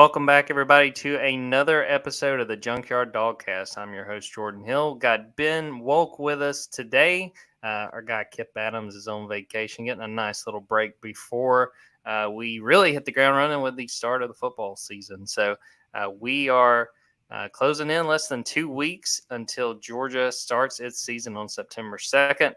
Welcome back, everybody, to another episode of the Junkyard Dawgcast. I'm your host, Jordan Hill. Got Ben Wolk with us today. Our guy, Kip Adams, is on vacation, getting a nice little break before we really hit the ground running with the start of the football season. So we are closing in less than 2 weeks until Georgia starts its season on September 2nd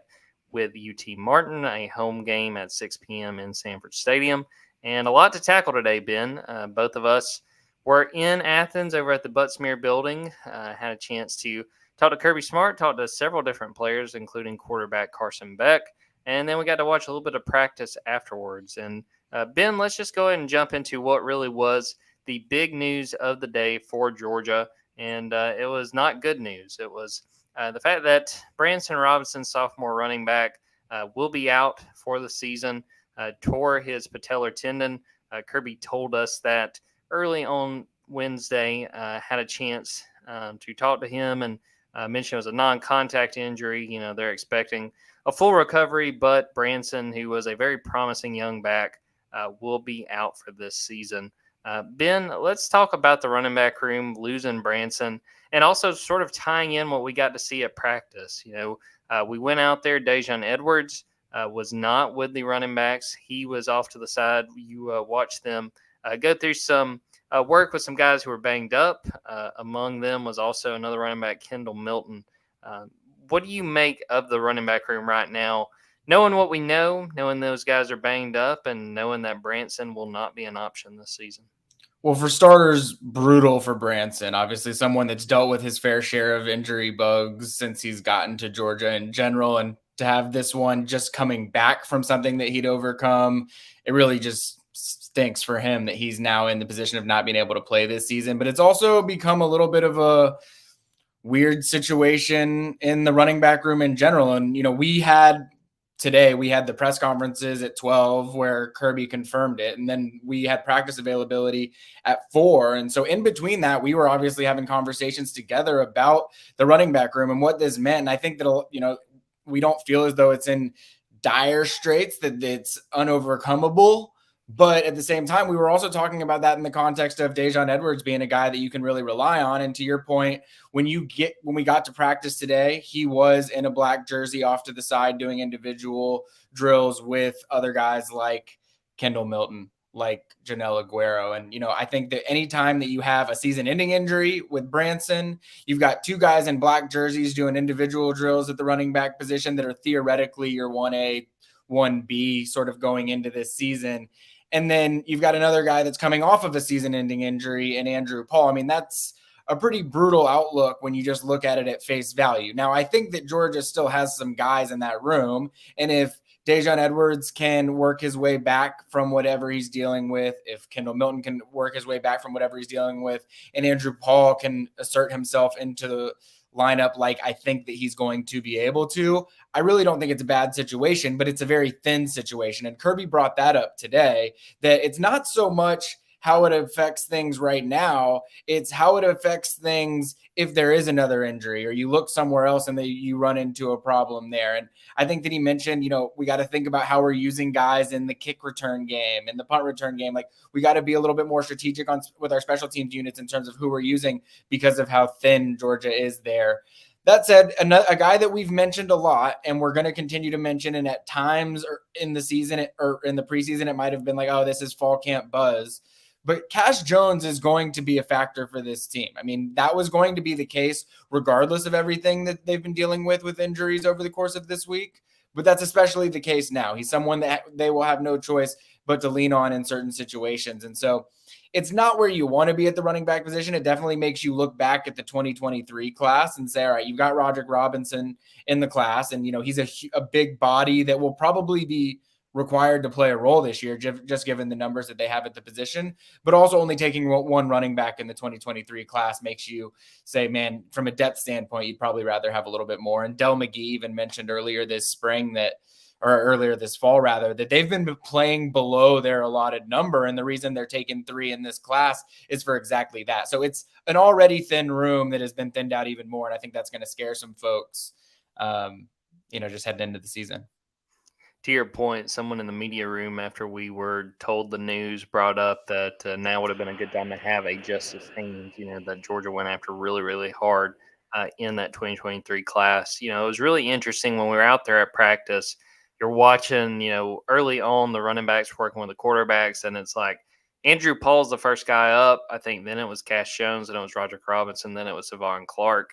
with UT Martin, a home game at 6 p.m. in Sanford Stadium. And a lot to tackle today, Ben. Both of us were in Athens over at the Buttsmeer building. Had a chance to talk to Kirby Smart, talk to several different players, including quarterback Carson Beck. And then we got to watch a little bit of practice afterwards. And Ben, let's just go ahead and jump into what really was the big news of the day for Georgia. And it was not good news. It was the fact that Branson Robinson, sophomore running back, will be out for the season. Tore his patellar tendon. Kirby told us that early on Wednesday, had a chance to talk to him and mentioned it was a non-contact injury. You know, they're expecting a full recovery, but Branson, who was a very promising young back, will be out for this season. Ben, let's talk about the running back room, losing Branson, and also sort of tying in what we got to see at practice. You know, we went out there, Dejon Edwards was not with the running backs. He was off to the side. You watched them go through some work with some guys who were banged up. Among them was also another running back, Kendall Milton. What do you make of the running back room right now, knowing what we know, knowing those guys are banged up, and knowing that Branson will not be an option this season? Well, for starters, brutal for Branson. Obviously, someone that's dealt with his fair share of injury bugs since he's gotten to Georgia in general. And to have this one just coming back from something that he'd overcome, it really just stinks for him that he's now in the position of not being able to play this season. But it's also become a little bit of a weird situation in the running back room in general. And, you know, we had the press conferences at 12 where Kirby confirmed it. And then we had practice availability at 4. And so in between that, we were obviously having conversations together about the running back room and what this meant. And I think that, you know, we don't feel as though it's in dire straits, that it's unovercomable. But at the same time, we were also talking about that in the context of Dejon Edwards being a guy that you can really rely on. And to your point, when we got to practice today, he was in a black jersey off to the side doing individual drills with other guys like Kendall Milton, like Janelle Aguero. And, you know, I think that anytime that you have a season-ending injury with Branson, you've got two guys in black jerseys doing individual drills at the running back position that are theoretically your 1A, 1B sort of going into this season. And then you've got another guy that's coming off of a season-ending injury in Andrew Paul. I mean, that's a pretty brutal outlook when you just look at it at face value. Now, I think that Georgia still has some guys in that room. And if Dejon Edwards can work his way back from whatever he's dealing with, if Kendall Milton can work his way back from whatever he's dealing with, and Andrew Paul can assert himself into the lineup like I think that he's going to be able to, I really don't think it's a bad situation, but it's a very thin situation. And Kirby brought that up today, that it's not so much how it affects things right now, it's how it affects things if there is another injury or you look somewhere else and you run into a problem there. And I think that he mentioned, you know, we got to think about how we're using guys in the kick return game and the punt return game. Like, we got to be a little bit more strategic with our special teams units in terms of who we're using because of how thin Georgia is there. That said, a guy that we've mentioned a lot and we're going to continue to mention, and at times in the season or in the preseason, it might have been like, oh, this is fall camp buzz. But Cash Jones is going to be a factor for this team. I mean, that was going to be the case regardless of everything that they've been dealing with injuries over the course of this week. But that's especially the case now. He's someone that they will have no choice but to lean on in certain situations. And so it's not where you want to be at the running back position. It definitely makes you look back at the 2023 class and say, all right, you've got Roderick Robinson in the class. And, you know, he's a big body that will probably be required to play a role this year, just given the numbers that they have at the position, but also only taking one running back in the 2023 class makes you say, man, from a depth standpoint, you'd probably rather have a little bit more. And Del McGee even mentioned earlier this fall, that they've been playing below their allotted number. And the reason they're taking 3 in this class is for exactly that. So it's an already thin room that has been thinned out even more. And I think that's going to scare some folks, just heading into the season. To your point, someone in the media room after we were told the news brought up that now would have been a good time to have a Justice Haynes, that Georgia went after really, really hard in that 2023 class. It was really interesting when we were out there at practice. You're watching, early on the running backs working with the quarterbacks, and it's like Andrew Paul's the first guy up. I think then it was Cash Jones, then it was Roderick Robinson, then it was Savon Clark.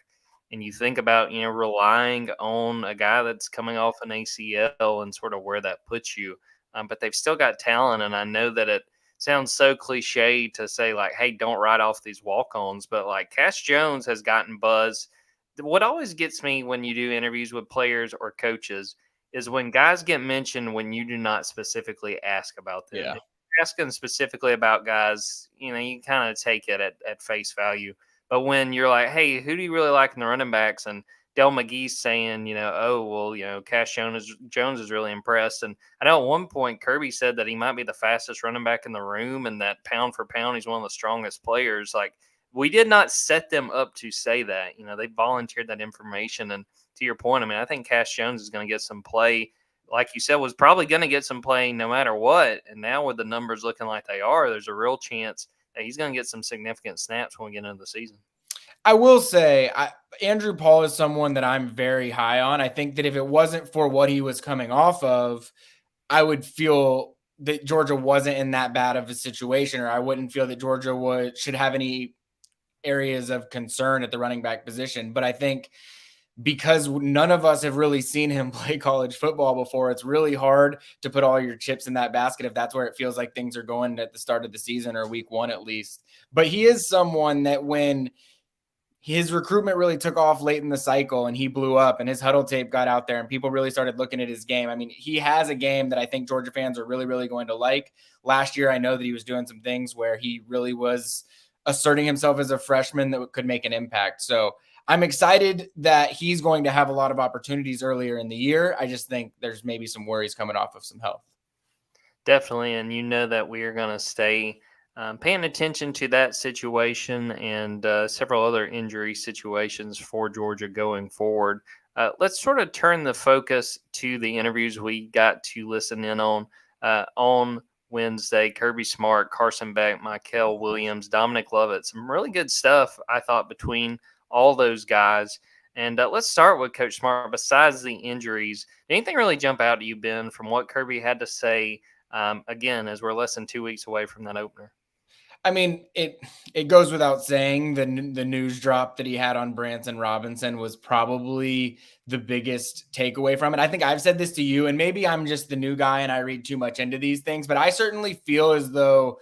And you think about, relying on a guy that's coming off an ACL and sort of where that puts you. But they've still got talent. And I know that it sounds so cliche to say, like, hey, don't write off these walk ons. But like Cash Jones has gotten buzz. What always gets me when you do interviews with players or coaches is when guys get mentioned when you do not specifically ask about them. Yeah. If you're asking specifically about guys, you kind of take it at face value. But when you're like, hey, who do you really like in the running backs? And Del McGee's saying, oh, well, Cash Jones is really impressed. And I know at one point Kirby said that he might be the fastest running back in the room and that pound for pound, he's one of the strongest players. Like, we did not set them up to say that. They volunteered that information. And to your point, I mean, I think Cash Jones is going to get some play. Like you said, was probably going to get some play no matter what. And now with the numbers looking like they are, there's a real chance that he's going to get some significant snaps when we get into the season. I will say, Andrew Paul is someone that I'm very high on. I think that if it wasn't for what he was coming off of, I would feel that Georgia wasn't in that bad of a situation, or I wouldn't feel that Georgia should have any areas of concern at the running back position. But I think because none of us have really seen him play college football before, it's really hard to put all your chips in that basket if that's where it feels like things are going at the start of the season or week one at least. But he is someone that when his recruitment really took off late in the cycle and he blew up and his huddle tape got out there and people really started looking at his game. I mean, he has a game that I think Georgia fans are really, really going to like. Last year, I know that he was doing some things where he really was asserting himself as a freshman that could make an impact. So I'm excited that he's going to have a lot of opportunities earlier in the year. I just think there's maybe some worries coming off of some health. Definitely. And that we are going to stay paying attention to that situation and several other injury situations for Georgia going forward. Let's sort of turn the focus to the interviews we got to listen in on Wednesday. Kirby Smart, Carson Beck, Michael Williams, Dominic Lovett. Some really good stuff, I thought, between all those guys. And let's start with Coach Smart. Besides the injuries, did anything really jump out to you, Ben, from what Kirby had to say, again, as we're less than 2 weeks away from that opener? I mean, it goes without saying the news drop that he had on Branson Robinson was probably the biggest takeaway from it. I think I've said this to you, and maybe I'm just the new guy and I read too much into these things, but I certainly feel as though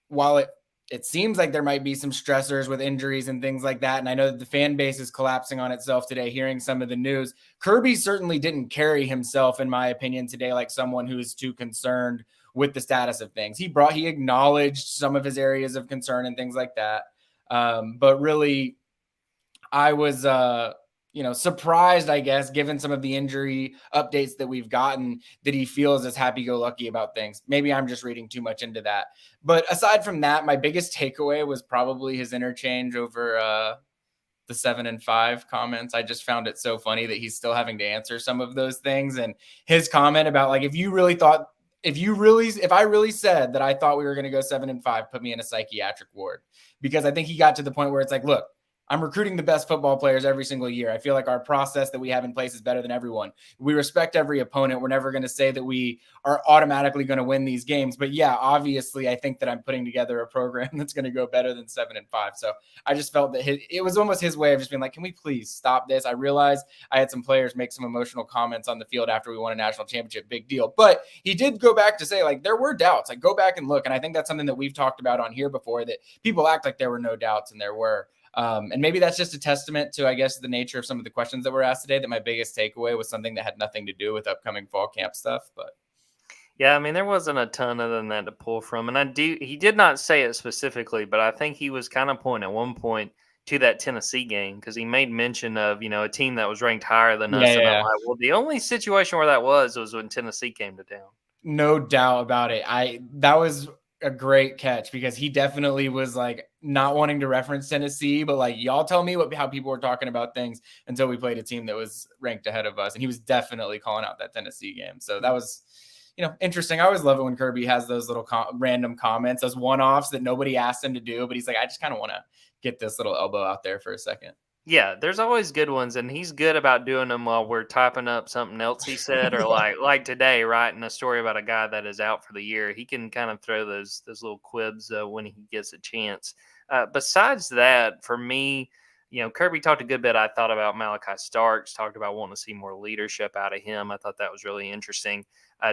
while it seems like there might be some stressors with injuries and things like that, and I know that the fan base is collapsing on itself today hearing some of the news, Kirby certainly didn't carry himself, in my opinion, today like someone who is too concerned with the status of things. He acknowledged some of his areas of concern and things like that. But really, I was, surprised, I guess, given some of the injury updates that we've gotten, that he feels as happy-go-lucky about things. Maybe I'm just reading too much into that. But aside from that, my biggest takeaway was probably his interchange over the 7-5 comments. I just found it so funny that he's still having to answer some of those things. And his comment about, like, if I really said that I thought we were going to go 7-5, put me in a psychiatric ward, because I think he got to the point where it's like, look, I'm recruiting the best football players every single year. I feel like our process that we have in place is better than everyone. We respect every opponent. We're never going to say that we are automatically going to win these games. But yeah, obviously, I think that I'm putting together a program that's going to go better than 7-5. So I just felt that it was almost his way of just being like, can we please stop this? I realized I had some players make some emotional comments on the field after we won a national championship. Big deal. But he did go back to say, like, there were doubts. Like, go back and look. And I think that's something that we've talked about on here before, that people act like there were no doubts, and there were. And maybe that's just a testament to, I guess, the nature of some of the questions that were asked today, that my biggest takeaway was something that had nothing to do with upcoming fall camp stuff. But yeah, I mean, there wasn't a ton other than that to pull from. And he did not say it specifically, but I think he was kind of pointing at one point to that Tennessee game, because he made mention of, a team that was ranked higher than us. Yeah. And I'm like, well, the only situation where that was when Tennessee came to town. No doubt about it. That was a great catch because he definitely was like not wanting to reference Tennessee, but like y'all tell me how people were talking about things until we played a team that was ranked ahead of us, and he was definitely calling out that Tennessee game. So that was, interesting. I always love it when Kirby has those little random comments, those one-offs that nobody asked him to do, but he's like, I just kind of want to get this little elbow out there for a second. Yeah, there's always good ones, and he's good about doing them while we're typing up something else he said, or Yeah. like today, writing a story about a guy that is out for the year. He can kind of throw those little quibs when he gets a chance. Besides that, for me, Kirby talked a good bit. I thought about Malachi Starks, talked about wanting to see more leadership out of him. I thought that was really interesting.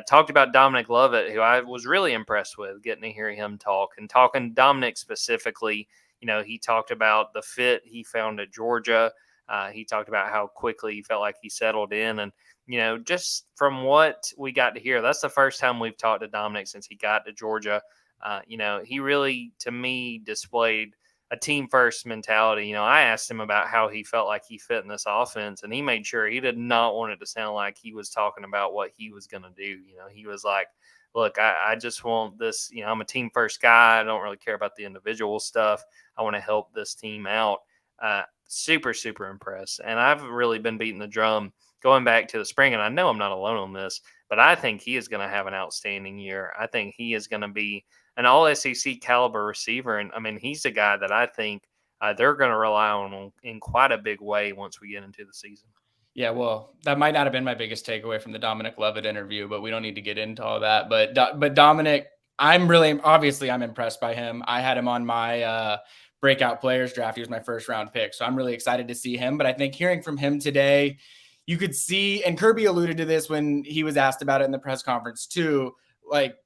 Talked about Dominic Lovett, who I was really impressed with, getting to hear him talk and talking Dominic specifically. He talked about the fit he found at Georgia. He talked about how quickly he felt like he settled in. And, just from what we got to hear, that's the first time we've talked to Dominic since he got to Georgia. He really, to me, displayed a team first mentality. I asked him about how he felt like he fit in this offense, and he made sure he did not want it to sound like he was talking about what he was going to do. He was like, look, I just want this, I'm a team first guy. I don't really care about the individual stuff. I want to help this team out. Super, super impressed. And I've really been beating the drum going back to the spring. And I know I'm not alone on this, but I think he is going to have an outstanding year. I think he is going to be an all SEC caliber receiver. And I mean, he's a guy that I think they're going to rely on in quite a big way once we get into the season. Yeah, well, that might not have been my biggest takeaway from the Dominic Lovett interview, but we don't need to get into all that. But Dominic, I'm impressed by him. I had him on my breakout players draft. He was my first round pick, so I'm really excited to see him. But I think hearing from him today, you could see, and Kirby alluded to this when he was asked about it in the press conference too, like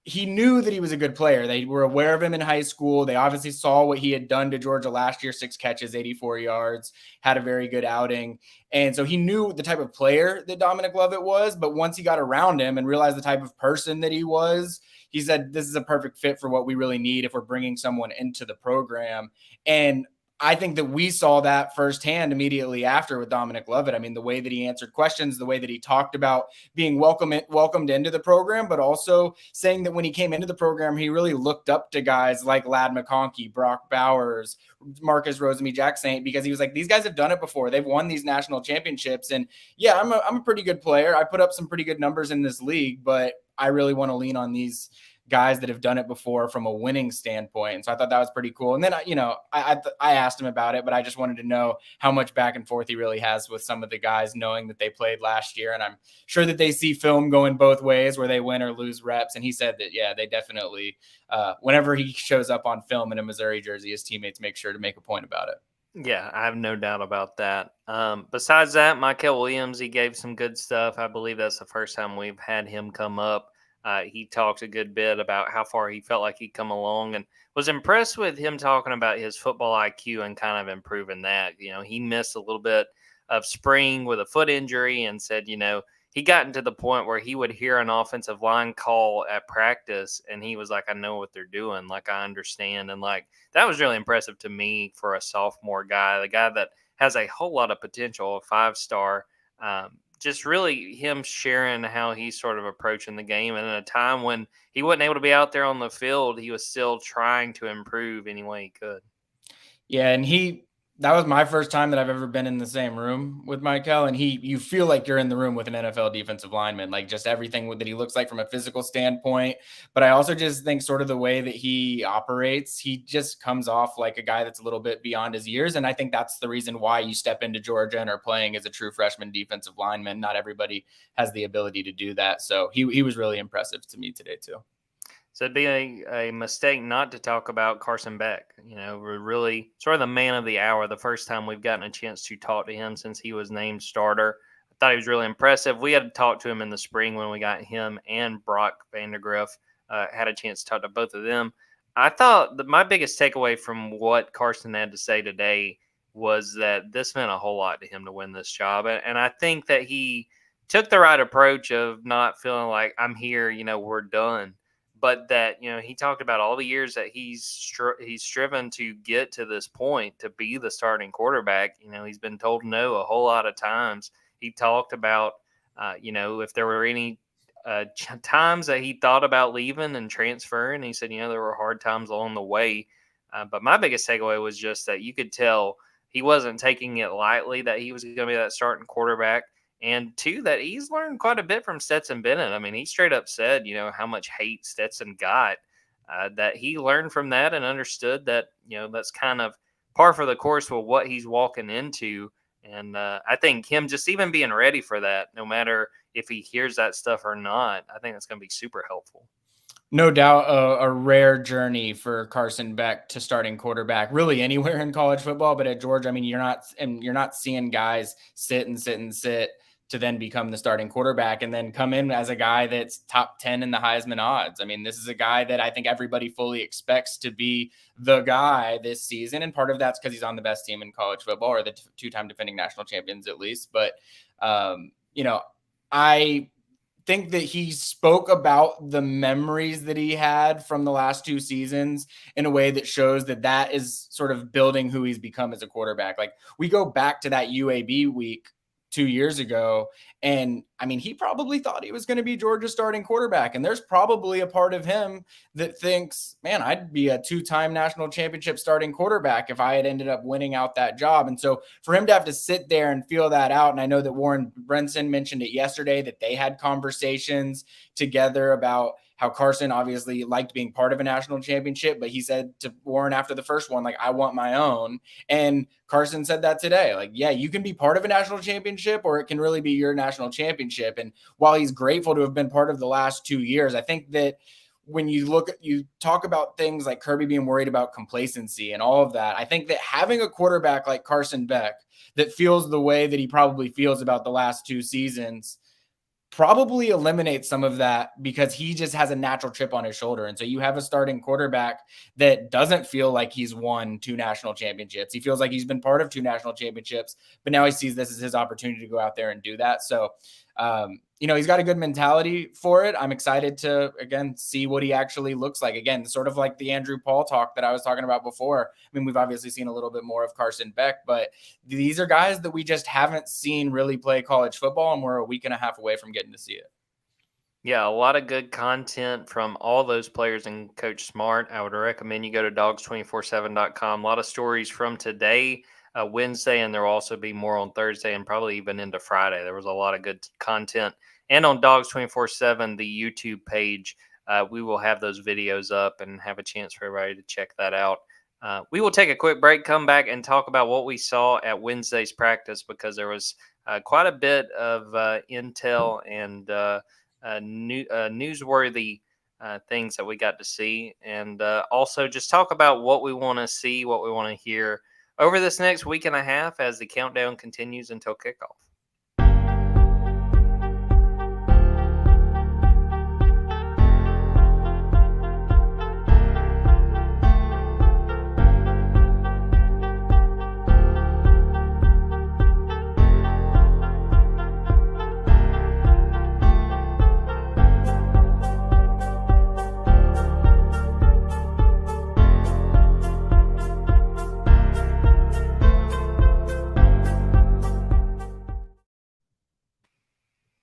he knew that he was a good player. They were aware of him in high school. They obviously saw what he had done to Georgia last year, 6 catches, 84 yards, had a very good outing. And so he knew the type of player that Dominic Lovett was. But once he got around him and realized the type of person that he was, he said, this is a perfect fit for what we really need if we're bringing someone into the program. And I think that we saw that firsthand immediately after with Dominic Lovett. I mean, the way that he answered questions, the way that he talked about being welcomed into the program, but also saying that when he came into the program, he really looked up to guys like Ladd McConkey, Brock Bowers, Marcus Rosemy-Jacksaint, because he was like, these guys have done it before. They've won these national championships. And yeah, I'm a pretty good player. I put up some pretty good numbers in this league, but I really want to lean on these guys that have done it before from a winning standpoint. And so I thought that was pretty cool. And then, I asked him about it, but I just wanted to know how much back and forth he really has with some of the guys, knowing that they played last year. And I'm sure that they see film going both ways where they win or lose reps. And he said that, yeah, they definitely, whenever he shows up on film in a Missouri jersey, his teammates make sure to make a point about it. Yeah, I have no doubt about that. Besides that, Michael Williams, he gave some good stuff. I believe that's the first time we've had him come up. He talked a good bit about how far he felt like he'd come along, and was impressed with him talking about his football IQ and kind of improving that. He missed a little bit of spring with a foot injury, and said, he gotten to the point where he would hear an offensive line call at practice, and he was like, I know what they're doing. Like, I understand. And like, that was really impressive to me for a sophomore guy, the guy that has a whole lot of potential, a 5-star. Just really him sharing how he's sort of approaching the game. And at a time when he wasn't able to be out there on the field, he was still trying to improve any way he could. Yeah, and that was my first time that I've ever been in the same room with Michael. And you feel like you're in the room with an NFL defensive lineman, like just everything that he looks like from a physical standpoint. But I also just think sort of the way that he operates, he just comes off like a guy that's a little bit beyond his years. And I think that's the reason why you step into Georgia and are playing as a true freshman defensive lineman. Not everybody has the ability to do that. So he was really impressive to me today too. So it'd be a mistake not to talk about Carson Beck. We're really sort of the man of the hour. The first time we've gotten a chance to talk to him since he was named starter. I thought he was really impressive. We had to talk to him in the spring when we got him and Brock Vandergriff. Had a chance to talk to both of them. I thought that my biggest takeaway from what Carson had to say today was that this meant a whole lot to him to win this job. And I think that he took the right approach of not feeling like I'm here, we're done. But that, he talked about all the years that he's striven to get to this point to be the starting quarterback. He's been told no a whole lot of times. He talked about, if there were any times that he thought about leaving and transferring. He said, there were hard times along the way. But my biggest takeaway was just that you could tell he wasn't taking it lightly, that he was going to be that starting quarterback. And two, that he's learned quite a bit from Stetson Bennett. I mean, he straight up said, how much hate Stetson got, that he learned from that and understood that, that's kind of par for the course with what he's walking into. And I think him just even being ready for that, no matter if he hears that stuff or not, I think that's going to be super helpful. No doubt a rare journey for Carson Beck to starting quarterback really anywhere in college football. But at Georgia, I mean, you're not seeing guys sit to then become the starting quarterback and then come in as a guy that's top 10 in the Heisman odds. I mean, this is a guy that I think everybody fully expects to be the guy this season. And part of that's because he's on the best team in college football, or the two-time defending national champions at least. But, I think that he spoke about the memories that he had from the last two seasons in a way that shows that is sort of building who he's become as a quarterback. Like, we go back to that UAB week 2 years ago, and I mean, he probably thought he was going to be Georgia's starting quarterback. And there's probably a part of him that thinks, man, I'd be a two-time national championship starting quarterback if I had ended up winning out that job. And so for him to have to sit there and feel that out, and I know that Warren Brinson mentioned it yesterday, that they had conversations together about how Carson obviously liked being part of a national championship, but he said to Warren after the first one, like, I want my own. And Carson said that today, like, yeah, you can be part of a national championship, or it can really be your national championship. And while he's grateful to have been part of the last 2 years, I think that when you talk about things like Kirby being worried about complacency and all of that, I think that having a quarterback like Carson Beck that feels the way that he probably feels about the last two seasons probably eliminates some of that, because he just has a natural chip on his shoulder. And so you have a starting quarterback that doesn't feel like he's won two national championships. He feels like he's been part of two national championships, but now he sees this as his opportunity to go out there and do that. So, he's got a good mentality for it. I'm excited to, again, see what he actually looks like. Again, sort of like the Andrew Paul talk that I was talking about before. I mean, we've obviously seen a little bit more of Carson Beck, but these are guys that we just haven't seen really play college football, and we're a week and a half away from getting to see it. Yeah, a lot of good content from all those players and Coach Smart. I would recommend you go to dogs247.com. A lot of stories from today, Wednesday, and there will also be more on Thursday and probably even into Friday. There was a lot of good content. And on Dogs247, the YouTube page, we will have those videos up and have a chance for everybody to check that out. We will take a quick break, come back, and talk about what we saw at Wednesday's practice, because there was quite a bit of intel and newsworthy things that we got to see, and also just talk about what we want to see, what we want to hear over this next week and a half as the countdown continues until kickoff.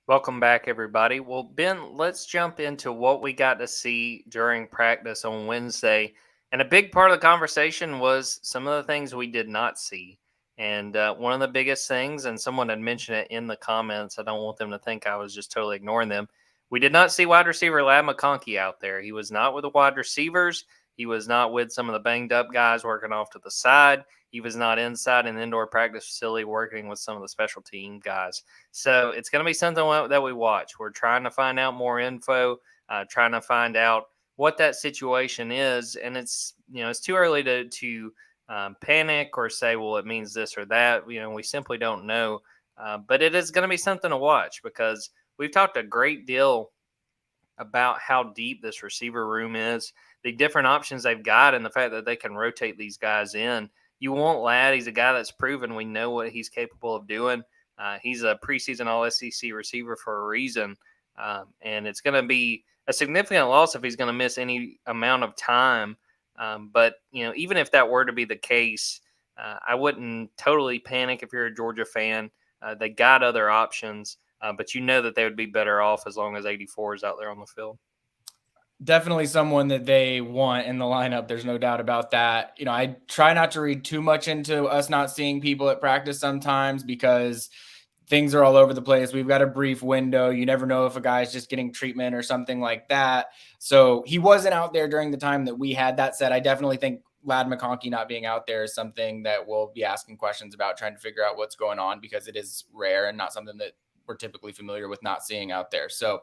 Welcome back, everybody. Well, Ben, let's jump into what we got to see during practice on Wednesday. And a big part of the conversation was some of the things we did not see. And one of the biggest things, and someone had mentioned it in the comments, I don't want them to think I was just totally ignoring them. We did not see wide receiver Ladd McConkey out there. He was not with the wide receivers. He was not with some of the banged up guys working off to the side. He was not inside an indoor practice facility working with some of the special team guys. So it's going to be something that we watch. We're trying to find out more info, trying to find out what that situation is. And it's too early to panic or say, well, it means this or that. We simply don't know. But it is going to be something to watch, because we've talked a great deal about how deep this receiver room is, the different options they've got, and the fact that they can rotate these guys in. You want Ladd. He's a guy that's proven. We know what he's capable of doing. He's a preseason All-SEC receiver for a reason, and it's going to be a significant loss if he's going to miss any amount of time. But even if that were to be the case, I wouldn't totally panic if you're a Georgia fan. They got other options. but you know that they would be better off as long as 84 is out there on the field. Definitely someone that they want in the lineup. There's no doubt about that. I try not to read too much into us not seeing people at practice sometimes because things are all over the place. We've got a brief window. You never know if a guy's just getting treatment or something like that. So he wasn't out there during the time that we had. That said, I definitely think Ladd McConkey not being out there is something that we'll be asking questions about, trying to figure out what's going on, because it is rare and not something that we're typically familiar with not seeing out there. So,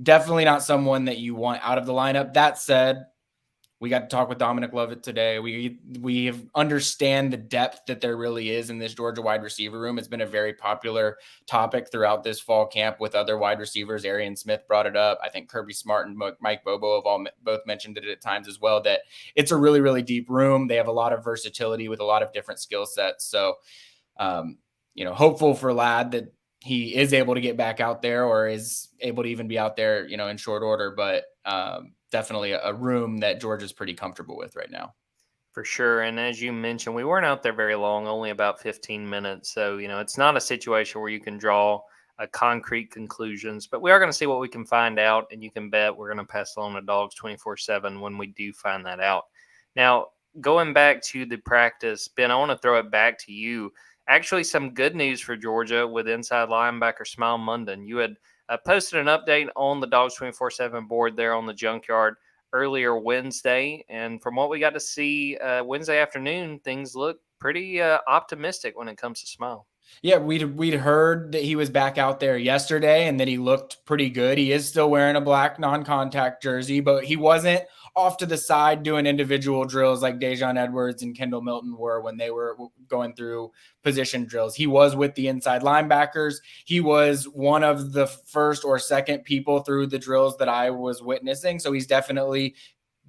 definitely not someone that you want out of the lineup. That said, we got to talk with Dominic Lovett today. We understand the depth that there really is in this Georgia wide receiver room. It's been a very popular topic throughout this fall camp with other wide receivers. Arian Smith brought it up. I think Kirby Smart and Mike Bobo have both mentioned it at times as well, that it's a really, really deep room. They have a lot of versatility with a lot of different skill sets. So, hopeful for Ladd that he is able to get back out there, or is able to even be out there, in short order. But definitely a room that Georgia's pretty comfortable with right now. For sure. And as you mentioned, we weren't out there very long, only about 15 minutes. So, it's not a situation where you can draw concrete conclusions, but we are going to see what we can find out. And you can bet we're going to pass along the Dogs 24/7 when we do find that out. Now, going back to the practice, Ben, I want to throw it back to you. Actually, some good news for Georgia with inside linebacker Smile Munden. You had posted an update on the Dogs 24/7 board there on the Junkyard earlier Wednesday. And from what we got to see Wednesday afternoon, things look pretty optimistic when it comes to Smile. Yeah, we'd heard that he was back out there yesterday and that he looked pretty good. He is still wearing a black non-contact jersey, but he wasn't off to the side doing individual drills like Dejon Edwards and Kendall Milton were when they were going through position drills. He was with the inside linebackers. He was one of the first or second people through the drills that I was witnessing. So he's definitely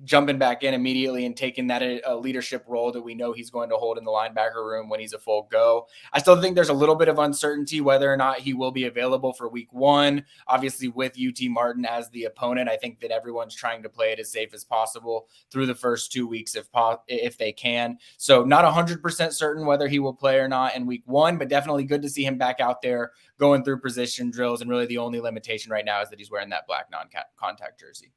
jumping back in immediately and taking that leadership role that we know he's going to hold in the linebacker room when he's a full go. I still think there's a little bit of uncertainty whether or not he will be available for week one. Obviously, with UT Martin as the opponent, I think that everyone's trying to play it as safe as possible through the first 2 weeks if they can. So not 100% certain whether he will play or not in week one, but definitely good to see him back out there going through position drills. And really the only limitation right now is that he's wearing that black non-contact jersey.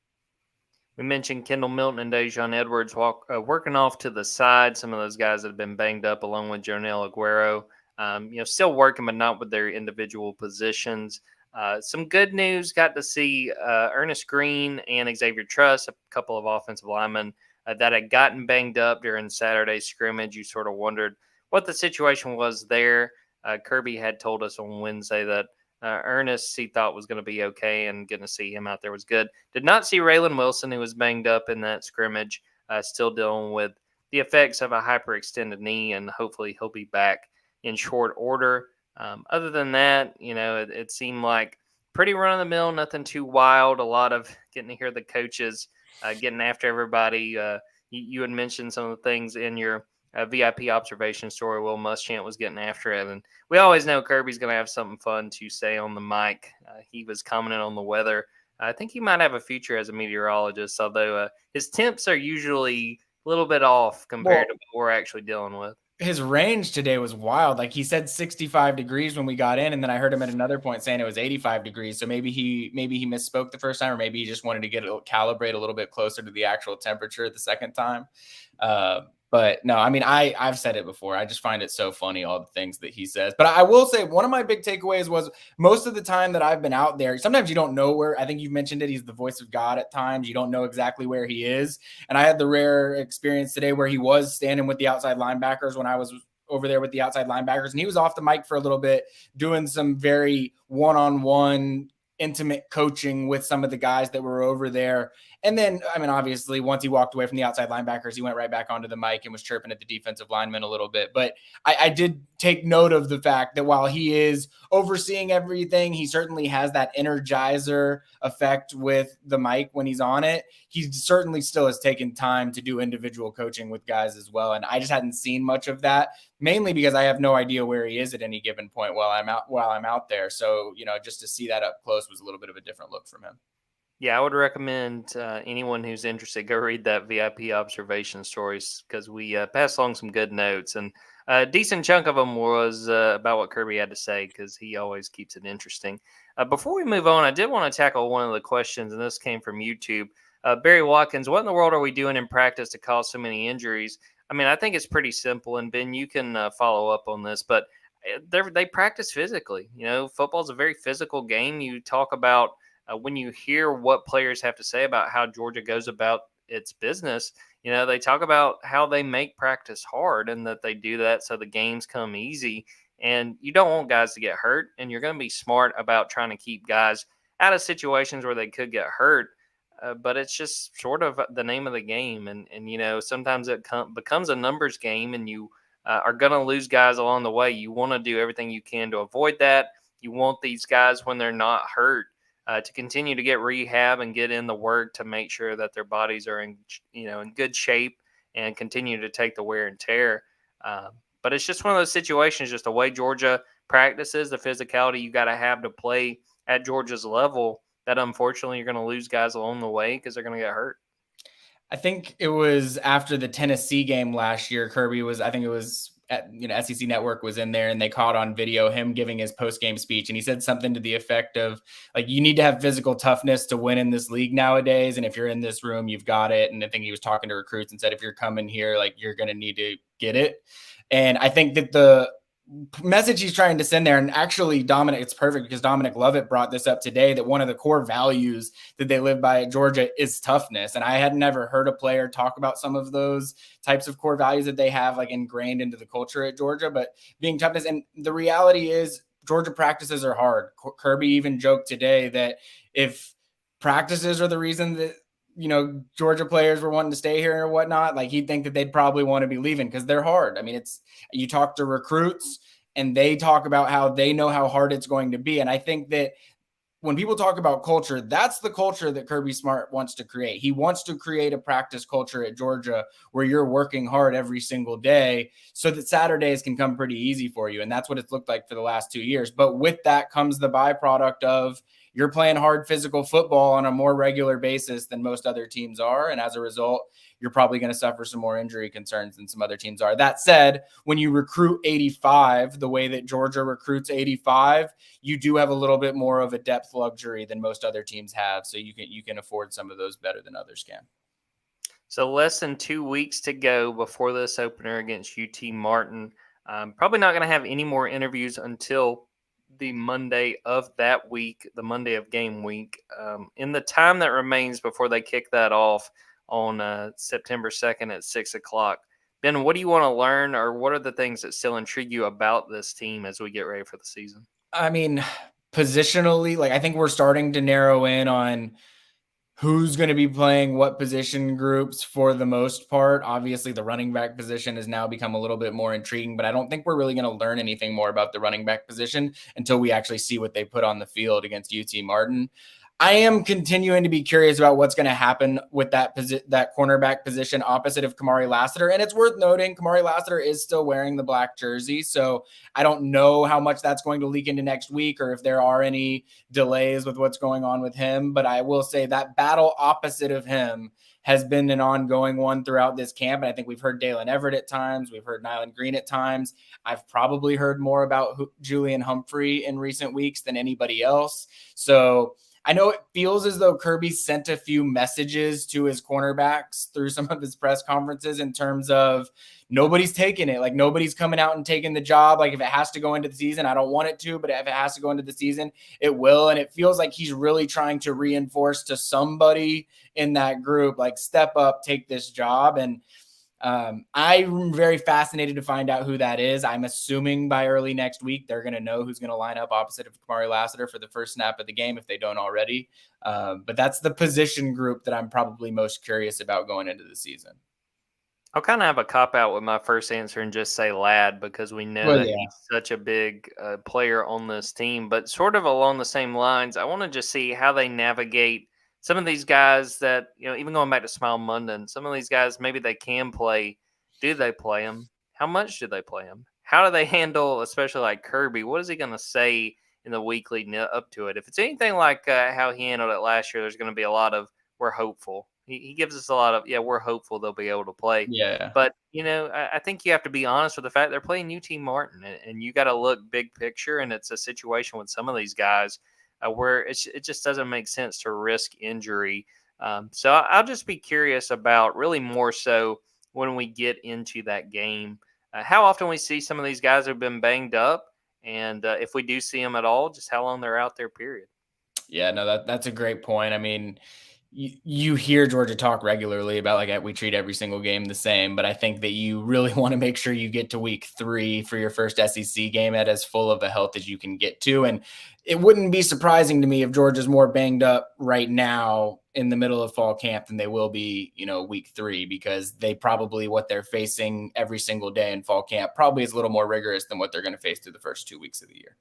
We mentioned Kendall Milton and Dejon Edwards working off to the side. Some of those guys that have been banged up, along with Jonell Aguero, still working, but not with their individual positions. Some good news, got to see Ernest Green and Xavier Truss, a couple of offensive linemen that had gotten banged up during Saturday's scrimmage. You sort of wondered what the situation was there. Kirby had told us on Wednesday that Ernest he thought was going to be okay, and getting to see him out there was good. Did not see Raylan Wilson, who was banged up in that scrimmage, still dealing with the effects of a hyperextended knee, and hopefully he'll be back in short order. Other than that, it seemed like pretty run-of-the-mill, nothing too wild. A lot of getting to hear the coaches getting after everybody. You had mentioned some of the things in your VIP observation story. Will Muschamp was getting after it, and we always know Kirby's going to have something fun to say on the mic. He was commenting on the weather. I think he might have a future as a meteorologist, although his temps are usually a little bit off compared to what we're actually dealing with. His range today was wild. Like, he said 65 degrees when we got in, and then I heard him at another point saying it was 85 degrees. So maybe he misspoke the first time, or maybe he just wanted to calibrate a little bit closer to the actual temperature the second time. But no, I mean, I've said it before. I just find it so funny, all the things that he says. But I will say one of my big takeaways was most of the time that I've been out there, sometimes you don't know where, I think you've mentioned it, he's the voice of God at times. You don't know exactly where he is. And I had the rare experience today where he was standing with the outside linebackers when I was over there with the outside linebackers. And he was off the mic for a little bit doing some very one-on-one intimate coaching with some of the guys that were over there. And then, I mean, obviously, once he walked away from the outside linebackers, he went right back onto the mic and was chirping at the defensive linemen a little bit. But I did take note of the fact that while he is overseeing everything, he certainly has that energizer effect with the mic when he's on it. He certainly still has taken time to do individual coaching with guys as well. And I just hadn't seen much of that, mainly because I have no idea where he is at any given point while I'm out there. So, just to see that up close was a little bit of a different look from him. Yeah, I would recommend anyone who's interested go read that VIP observation stories because we passed along some good notes, and a decent chunk of them was about what Kirby had to say because he always keeps it interesting. Before we move on, I did want to tackle one of the questions, and this came from YouTube. Barry Watkins, what in the world are we doing in practice to cause so many injuries? I mean, I think it's pretty simple, and Ben, you can follow up on this, but they practice physically. You know, football's a very physical game. You talk about when you hear what players have to say about how Georgia goes about its business, you know, they talk about how they make practice hard and that they do that so the games come easy. And you don't want guys to get hurt, and you're going to be smart about trying to keep guys out of situations where they could get hurt. But it's just sort of the name of the game, and you know sometimes it becomes a numbers game, and you are going to lose guys along the way. You want to do everything you can to avoid that. You want these guys when they're not hurt to continue to get rehab and get in the work to make sure that their bodies are in in good shape and continue to take the wear and tear. But it's just one of those situations, just the way Georgia practices, the physicality you got to have to play at Georgia's level. That unfortunately you're going to lose guys along the way because they're going to get hurt. I think it was after the Tennessee game last year. Kirby was, I think it was SEC Network was in there, and they caught on video him giving his post-game speech, and he said something to the effect of like, you need to have physical toughness to win in this league nowadays, and if you're in this room, you've got it. And I think he was talking to recruits and said, if you're coming here, like, you're going to need to get it. And I think that the message he's trying to send there, and actually Dominic, it's perfect because Dominic Lovett brought this up today, that one of the core values that they live by at Georgia is toughness. And I had never heard a player talk about some of those types of core values that they have like ingrained into the culture at Georgia, but being toughness. And the reality is Georgia practices are hard. Kirby even joked today that if practices are the reason that Georgia players were wanting to stay here or whatnot, like, he'd think that they'd probably want to be leaving because they're hard. I mean, you talk to recruits and they talk about how they know how hard it's going to be. And I think that when people talk about culture, that's the culture that Kirby Smart wants to create. He wants to create a practice culture at Georgia where you're working hard every single day so that Saturdays can come pretty easy for you. And that's what it's looked like for the last 2 years. But with that comes the byproduct of you're playing hard physical football on a more regular basis than most other teams are. And as a result, you're probably going to suffer some more injury concerns than some other teams are. That said, when you recruit 85, the way that Georgia recruits 85, you do have a little bit more of a depth luxury than most other teams have. So you can afford some of those better than others can. So less than 2 weeks to go before this opener against UT Martin. Probably not going to have any more interviews until the Monday of that week, the Monday of game week. In the time that remains before they kick that off on September 2nd at 6 o'clock. Ben, what do you want to learn, or what are the things that still intrigue you about this team as we get ready for the season? I mean, positionally, like, I think we're starting to narrow in on who's going to be playing what position groups for the most part. Obviously, the running back position has now become a little bit more intriguing, but I don't think we're really going to learn anything more about the running back position until we actually see what they put on the field against UT Martin. I am continuing to be curious about what's going to happen with that cornerback position opposite of Kamari Lassiter. And it's worth noting Kamari Lassiter is still wearing the black jersey. So I don't know how much that's going to leak into next week or if there are any delays with what's going on with him. But I will say that battle opposite of him has been an ongoing one throughout this camp. And I think we've heard Dalen Everett at times. We've heard Nyland Green at times. I've probably heard more about Julian Humphrey in recent weeks than anybody else. So I know it feels as though Kirby sent a few messages to his cornerbacks through some of his press conferences in terms of nobody's taking it. Like, nobody's coming out and taking the job. Like, if it has to go into the season, I don't want it to, but if it has to go into the season, it will. And it feels like he's really trying to reinforce to somebody in that group, like, step up, take this job. And I'm very fascinated to find out who that is. I'm assuming by early next week, they're going to know who's going to line up opposite of Kamari Lassiter for the first snap of the game if they don't already. But that's the position group that I'm probably most curious about going into the season. I'll kind of have a cop out with my first answer and just say Ladd because we know that he's such a big player on this team. But sort of along the same lines, I want to just see how they navigate some of these guys that, even going back to Smile Munden, some of these guys, maybe they can play. Do they play them? How much do they play them? How do they handle, especially like Kirby? What is he going to say in the week leading up to it. If it's anything like how he handled it last year, there's going to be a lot of we're hopeful. He gives us a lot of we're hopeful they'll be able to play. Yeah. But I think you have to be honest with the fact they're playing UT Martin, and you got to look big picture. And it's a situation with some of these guys where it just doesn't make sense to risk injury. So I'll just be curious about really more so when we get into that game, how often we see some of these guys who've been banged up, and if we do see them at all, just how long they're out there. Period. Yeah, no, that's a great point. I mean, you hear Georgia talk regularly about like we treat every single game the same, but I think that you really want to make sure you get to week 3 for your first SEC game at as full of a health as you can get to. And it wouldn't be surprising to me if Georgia's more banged up right now in the middle of fall camp than they will be, week 3, because they probably what they're facing every single day in fall camp probably is a little more rigorous than what they're going to face through the first 2 weeks of the year.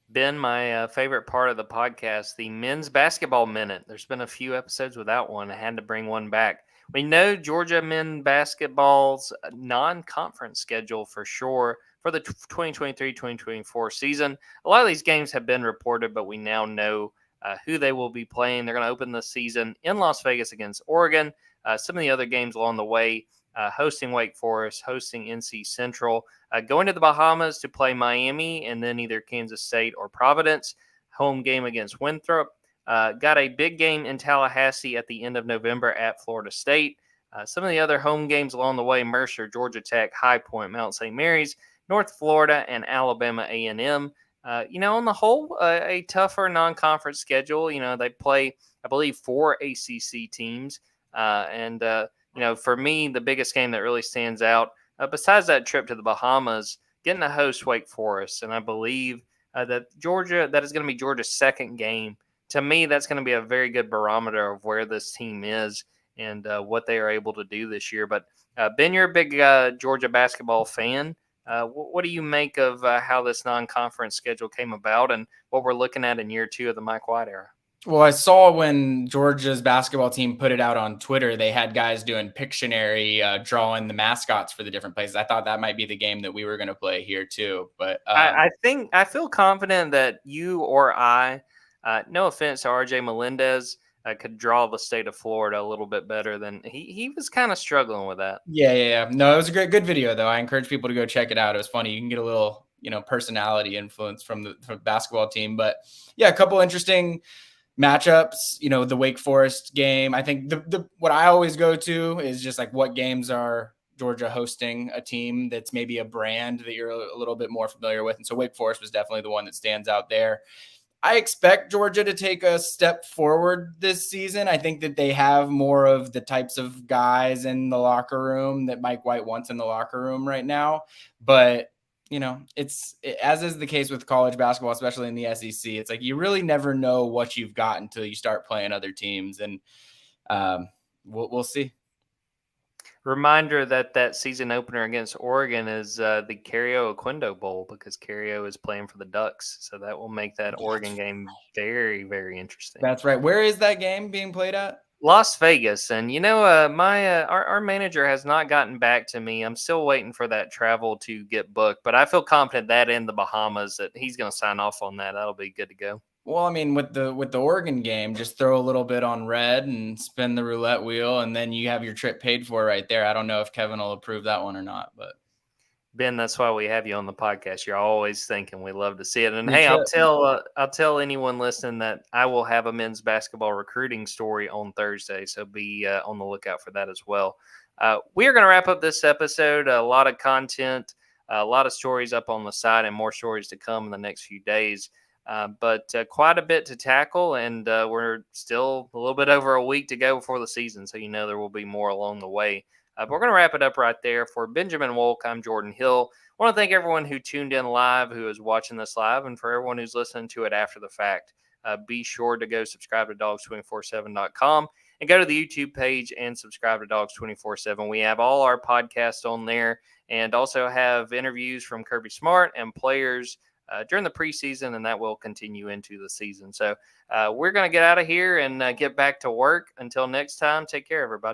Ben, my favorite part of the podcast, the men's basketball minute. There's been a few episodes without one. I had to bring one back. We know Georgia men basketball's non-conference schedule for sure for the 2023-2024 season. A lot of these games have been reported, but we now know who they will be playing. They're going to open the season in Las Vegas against Oregon. Some of the other games along the way, hosting Wake Forest, hosting NC Central, going to the Bahamas to play Miami, and then either Kansas State or Providence. Home game against Winthrop. Got a big game in Tallahassee at the end of November at Florida State. Some of the other home games along the way, Mercer, Georgia Tech, High Point, Mount St. Mary's, North Florida, and Alabama A&M. On the whole, a tougher non-conference schedule. They play, I believe, 4 ACC teams. For me, the biggest game that really stands out, besides that trip to the Bahamas, getting to host Wake Forest. And I believe that is going to be Georgia's second game. To me, that's going to be a very good barometer of where this team is and what they are able to do this year. But Ben, you're a big Georgia basketball fan. What do you make of how this non-conference schedule came about and what we're looking at in year 2 of the Mike White era? Well, I saw when Georgia's basketball team put it out on Twitter, they had guys doing Pictionary, drawing the mascots for the different places. I thought that might be the game that we were going to play here too. But I feel confident that you or I, no offense to RJ Melendez, could draw the state of Florida a little bit better than he was kind of struggling with that. Yeah. No, it was a good video though. I encourage people to go check it out. It was funny. You can get a little, personality influence from the basketball team. But yeah, a couple interesting matchups, the Wake Forest game. I think the what I always go to is just like what games are Georgia hosting a team that's maybe a brand that you're a little bit more familiar with. And so Wake Forest was definitely the one that stands out there. I expect Georgia to take a step forward this season. I think that they have more of the types of guys in the locker room that Mike White wants in the locker room right now. But it's as is the case with college basketball, especially in the SEC. It's like you really never know what you've got until you start playing other teams, and we'll see. Reminder that season opener against Oregon is the Cario Oquendo Bowl because Cario is playing for the Ducks, so that will make that Oregon game very, very interesting. That's right. Where is that game being played at? Las Vegas, and our manager has not gotten back to me. I'm still waiting for that travel to get booked, but I feel confident that in the Bahamas that he's going to sign off on that. That'll be good to go. Well, I mean, with the Oregon game, just throw a little bit on red and spin the roulette wheel, and then you have your trip paid for right there. I don't know if Kevin will approve that one or not, but Ben, that's why we have you on the podcast. You're always thinking. We love to see it. And hey, I'll tell anyone listening that I will have a men's basketball recruiting story on Thursday, so be on the lookout for that as well. We are going to wrap up this episode. A lot of content, a lot of stories up on the site, and more stories to come in the next few days. But quite a bit to tackle, and we're still a little bit over a week to go before the season, so there will be more along the way. But we're going to wrap it up right there. For Benjamin Wolk, I'm Jordan Hill. I want to thank everyone who tuned in live, who is watching this live, and for everyone who's listening to it after the fact. Be sure to go subscribe to dogs247.com and go to the YouTube page and subscribe to Dogs 24/7. We have all our podcasts on there and also have interviews from Kirby Smart and players during the preseason, and that will continue into the season. So we're going to get out of here and get back to work. Until next time, take care, everybody.